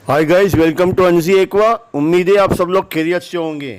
Hi guys, welcome to अनजी एक्वा। उम्मीद है आप सब लोग खैरियत से होंगे।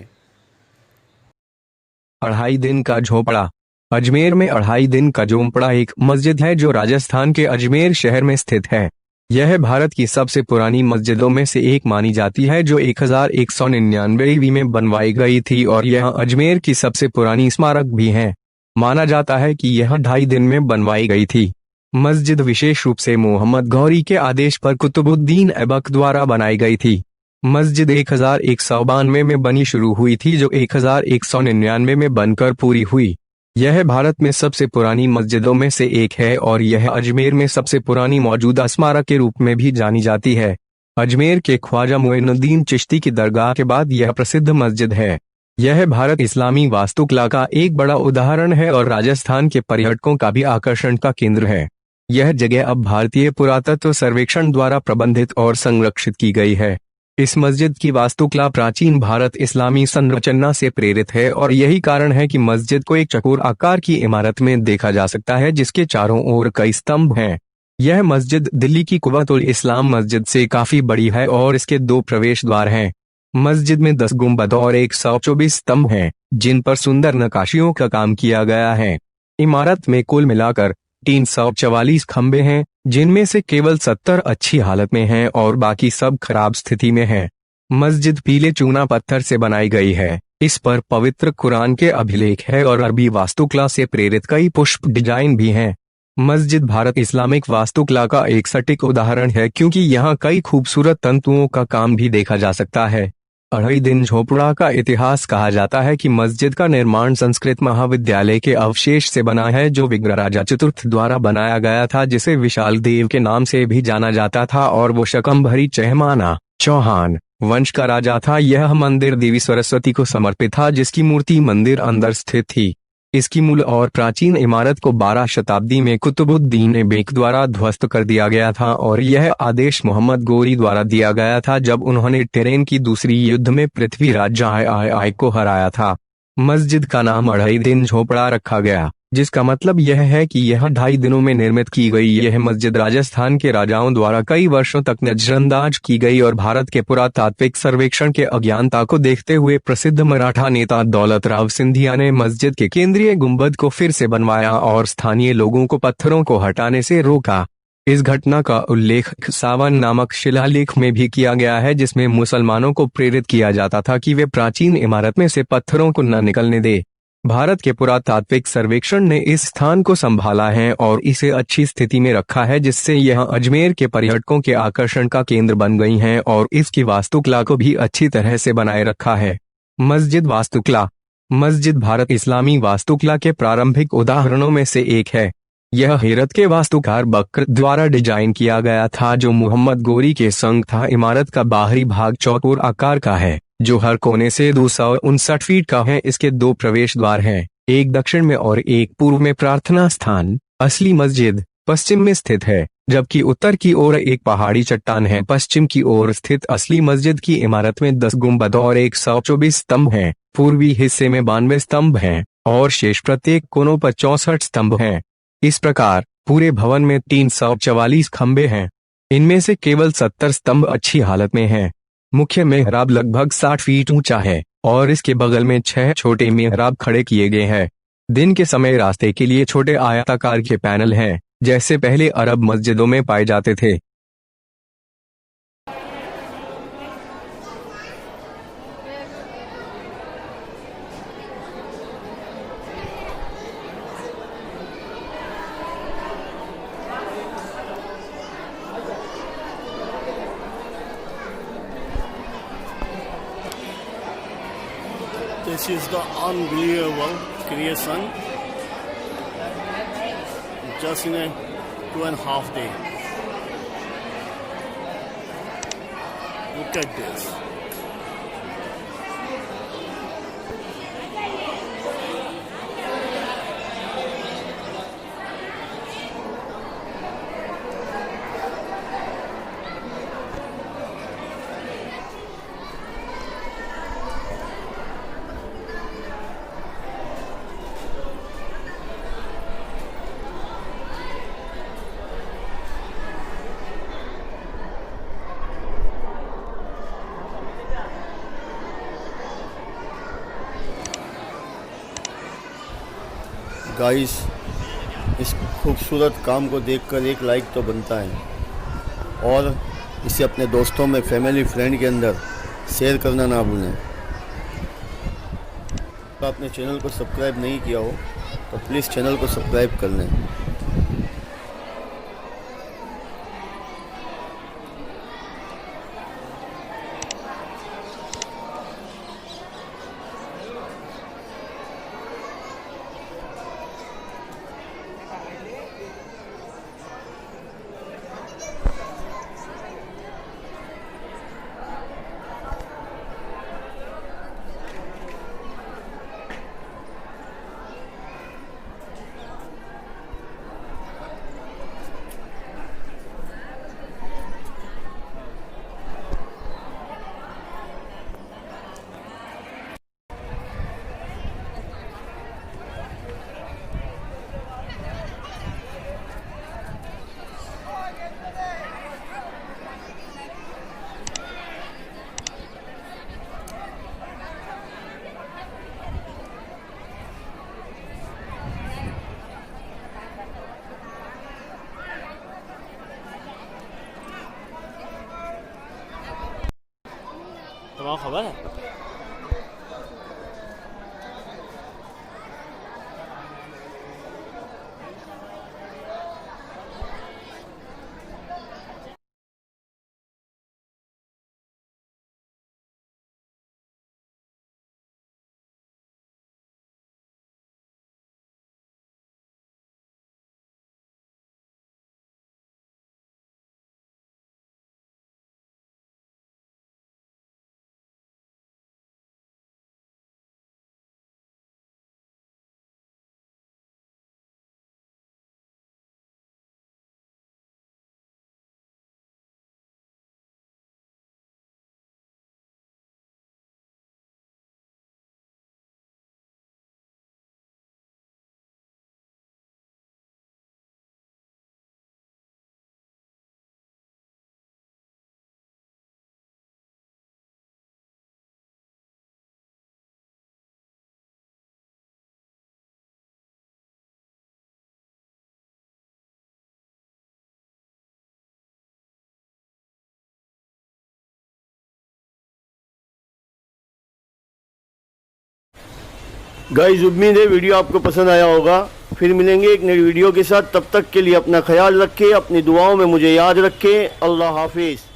2.5 दिन का झोंपड़ा। अजमेर में 2.5 दिन का झोंपड़ा एक मस्जिद है जो राजस्थान के अजमेर शहर में स्थित है। यह भारत की सबसे पुरानी मस्जिदों में से एक मानी जाती है जो 1199 ईस्वी में बनवाई गई थी और यह अजमेर की सबसे पुरानी स्मारक भी है। माना जाता है कि यह 2.5 दिन में बनवाई गई थी। मस्जिद विशेष रूप से मोहम्मद गौरी के आदेश पर कुतुबुद्दीन ऐबक द्वारा बनाई गई थी। मस्जिद 1192 में बनी शुरू हुई थी जो 1199 में बनकर पूरी हुई। यह भारत में सबसे पुरानी मस्जिदों में से एक है और यह अजमेर में सबसे पुरानी मौजूदा स्मारक के रूप में भी जानी जाती है। अजमेर के ख्वाजा मुइनुद्दीन चिश्ती की दरगाह के बाद यह प्रसिद्ध मस्जिद है। यह भारत इस्लामी वास्तुकला का एक बड़ा उदाहरण है और राजस्थान के पर्यटकों का भी आकर्षण का केंद्र है। यह जगह अब भारतीय पुरातत्व सर्वेक्षण द्वारा प्रबंधित और संरक्षित की गई है। इस मस्जिद की वास्तुकला प्राचीन भारत इस्लामी संरचना से प्रेरित है और यही कारण है कि मस्जिद को एक चौकोर आकार की इमारत में देखा जा सकता है जिसके चारों ओर कई स्तंभ हैं। यह मस्जिद दिल्ली की कुव्वतुल इस्लाम मस्जिद से काफी बड़ी है और इसके 2 प्रवेश द्वार हैं। मस्जिद में 10 गुंबद और 124 स्तंभ हैं जिन पर सुंदर नक्काशियों का काम किया गया है। इमारत में कुल मिलाकर 344 खंबे हैं जिनमें से केवल 70 अच्छी हालत में हैं और बाकी सब खराब स्थिति में हैं। मस्जिद पीले चूना पत्थर से बनाई गई है। इस पर पवित्र कुरान के अभिलेख है और अरबी वास्तुकला से प्रेरित कई पुष्प डिजाइन भी हैं। मस्जिद भारत इस्लामिक वास्तुकला का एक सटीक उदाहरण है क्योंकि यहाँ कई खूबसूरत तंतुओं का काम भी देखा जा सकता है। 2.5 दिन झोपड़ा का इतिहास कहा जाता है कि मस्जिद का निर्माण संस्कृत महाविद्यालय के अवशेष से बना है जो विग्रहराजा चतुर्थ द्वारा बनाया गया था जिसे विशाल देव के नाम से भी जाना जाता था और वो शकंभरी चहमाना चौहान वंश का राजा था। यह मंदिर देवी सरस्वती को समर्पित था जिसकी मूर्ति मंदिर अंदर स्थित थी। इसकी मूल और प्राचीन इमारत को 12 शताब्दी में कुतुबुद्दीन ऐबक द्वारा ध्वस्त कर दिया गया था और यह आदेश मोहम्मद गौरी द्वारा दिया गया था जब उन्होंने टेरेन की दूसरी युद्ध में पृथ्वीराज जहांआई को हराया था। मस्जिद का नाम 2.5 दिन झोपड़ा रखा गया जिसका मतलब यह है कि यह 2.5 दिनों में निर्मित की गई। यह मस्जिद राजस्थान के राजाओं द्वारा कई वर्षों तक नजरअंदाज की गई और भारत के पुरातात्विक सर्वेक्षण के अज्ञानता को देखते हुए प्रसिद्ध मराठा नेता दौलत राव सिंधिया ने मस्जिद के केंद्रीय गुंबद को फिर से बनवाया और स्थानीय लोगों को पत्थरों को हटाने से रोका। इस घटना का उल्लेख सावन नामक शिलालेख में भी किया गया है जिसमें मुसलमानों को प्रेरित किया जाता था कि वे प्राचीन इमारत में से पत्थरों को न निकलने दे। भारत के पुरातात्विक सर्वेक्षण ने इस स्थान को संभाला है और इसे अच्छी स्थिति में रखा है जिससे यह अजमेर के पर्यटकों के आकर्षण का केंद्र बन गई है और इसकी वास्तुकला को भी अच्छी तरह से बनाए रखा है। मस्जिद वास्तुकला। मस्जिद भारत इस्लामी वास्तुकला के प्रारंभिक उदाहरणों में से एक है। यह हेरत के वास्तुकार बकर द्वारा डिजाइन किया गया था जो मोहम्मद गौरी के संग था। इमारत का बाहरी भाग चौकोर आकार का है जो हर कोने से 259 फीट का है। इसके 2 प्रवेश द्वार हैं, एक दक्षिण में और एक पूर्व में। प्रार्थना स्थान। असली मस्जिद पश्चिम में स्थित है जबकि उत्तर की ओर एक पहाड़ी चट्टान है। पश्चिम की ओर स्थित असली मस्जिद की इमारत में 10 गुंबद और 124 स्तंभ हैं। पूर्वी हिस्से में 92 स्तंभ हैं और शेष प्रत्येक कोनों पर 64 स्तंभ हैं। इस प्रकार पूरे भवन में 344 खंबे हैं। इनमें से केवल 70 स्तंभ अच्छी हालत में हैं। मुख्य मेहराब लगभग 60 फीट ऊंचा है और इसके बगल में 6 छोटे मेहराब खड़े किए गए हैं। दिन के समय रास्ते के लिए छोटे आयताकार के पैनल हैं जैसे पहले अरब मस्जिदों में पाए जाते थे। This is the unbelievable creation just in a 2.5 day. Look at this. Guys, इस खूबसूरत काम को देखकर एक लाइक तो बनता है और इसे अपने दोस्तों में, फैमिली, फ्रेंड के अंदर शेयर करना ना भूलें। तो आपने चैनल को सब्सक्राइब नहीं किया हो तो प्लीज़ चैनल को सब्सक्राइब कर लें। तुम्हारा खबर है? गाइस, उम्मीद है वीडियो आपको पसंद आया होगा। फिर मिलेंगे एक नई वीडियो के साथ। तब तक के लिए अपना ख्याल रखें, अपनी दुआओं में मुझे याद रखें। अल्लाह हाफिज़।